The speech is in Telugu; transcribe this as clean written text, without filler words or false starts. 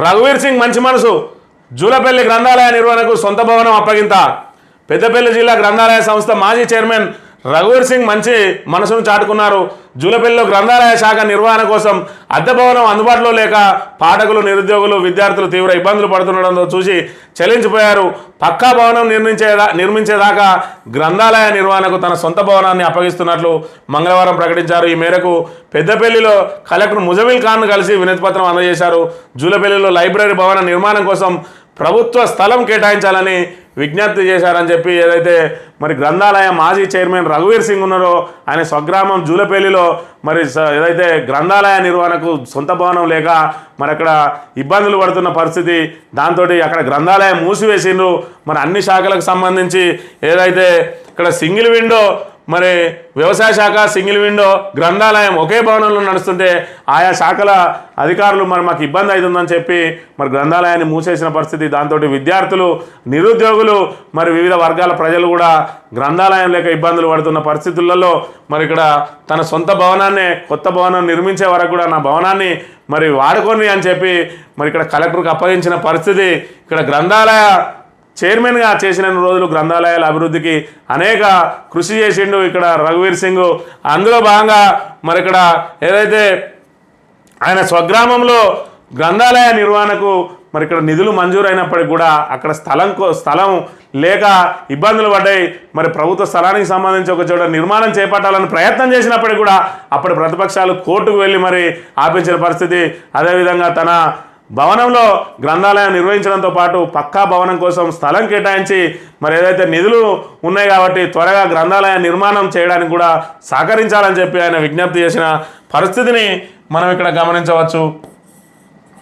రఘువీర్ సింగ్ మంచి మనసు జూలపల్లి గ్రంథాలయ నిర్వహణకు సొంత భవనం అప్పగింత. పెద్దపల్లి జిల్లా గ్రంథాలయ సంస్థ మాజీ చైర్మన్ రఘువీర్ సింగ్ మంచి మనసును చాటుకున్నారు. జూలపల్లిలో గ్రంథాలయ శాఖ నిర్వహణ కోసం అద్దె భవనం అందుబాటులో లేక పాఠకులు, నిరుద్యోగులు, విద్యార్థులు తీవ్ర ఇబ్బందులు పడుతుండడంతో చూసి చలించిపోయారు. పక్కా భవనం నిర్మించేదాకా గ్రంథాలయ నిర్వహణకు తన సొంత భవనాన్ని అప్పగిస్తున్నట్లు మంగళవారం ప్రకటించారు. ఈ మేరకు పెద్దపల్లిలో కలెక్టర్ ముజమిల్ ఖాన్ను కలిసి వినతిపత్రం అందజేశారు. జూలపల్లిలో లైబ్రరీ భవన నిర్మాణం కోసం ప్రభుత్వ స్థలం కేటాయించాలని విజ్ఞప్తి చేశారని చెప్పి ఏదైతే మరి గ్రంథాలయ మాజీ చైర్మన్ రఘువీర్ సింగ్ ఉన్నారో ఆయన స్వగ్రామం జూలపల్లిలో మరి ఏదైతే గ్రంథాలయ నిర్వహణకు సొంత భవనం లేక మరి అక్కడ ఇబ్బందులు పడుతున్న పరిస్థితి, దాంతో అక్కడ గ్రంథాలయం మూసివేసిండ్రు. మరి అన్ని శాఖలకు సంబంధించి ఏదైతే ఇక్కడ సింగిల్ విండో మరి వ్యవసాయ శాఖ, సింగిల్ విండో, గ్రంథాలయం ఒకే భవనంలో నడుస్తుంటే ఆయా శాఖల అధికారులు మరి మాకు ఇబ్బంది అవుతుందని చెప్పి మరి గ్రంథాలయాన్ని మూసేసిన పరిస్థితి. దాంతో విద్యార్థులు, నిరుద్యోగులు, మరి వివిధ వర్గాల ప్రజలు కూడా గ్రంథాలయం లేక ఇబ్బందులు పడుతున్న పరిస్థితులలో మరి ఇక్కడ తన సొంత భవనాన్ని, కొత్త భవనం నిర్మించే వరకు కూడా నా భవనాన్ని మరి వాడుకొని అని చెప్పి మరి ఇక్కడ కలెక్టర్కి అప్పగించిన పరిస్థితి. ఇక్కడ గ్రంథాలయ చైర్మన్గా చేసిన రోజులు గ్రంథాలయాల అభివృద్ధికి అనేక కృషి చేసిండు ఇక్కడ రఘువీర్ సింగ్. అందులో భాగంగా మరి ఇక్కడ ఏదైతే ఆయన స్వగ్రామంలో గ్రంథాలయ నిర్వహణకు మరి ఇక్కడ నిధులు మంజూరైనప్పటికీ కూడా అక్కడ స్థలం లేక ఇబ్బందులు పడ్డాయి. మరి ప్రభుత్వ స్థలానికి సంబంధించి ఒక చోట నిర్మాణం చేపట్టాలని ప్రయత్నం చేసినప్పటికీ కూడా అప్పటి ప్రతిపక్షాలు కోర్టుకు వెళ్ళి మరి ఆపించిన పరిస్థితి. అదేవిధంగా తన భవనంలో గ్రంథాలయం నిర్వహించడంతో పాటు పక్కా భవనం కోసం స్థలం కేటాయించి మరి ఏదైతే నిధులు ఉన్నాయి కాబట్టి త్వరగా గ్రంథాలయ నిర్మాణం చేయడానికి కూడా సహకరించాలని చెప్పి ఆయన విజ్ఞప్తి చేసిన పరిస్థితిని మనం ఇక్కడ గమనించవచ్చు.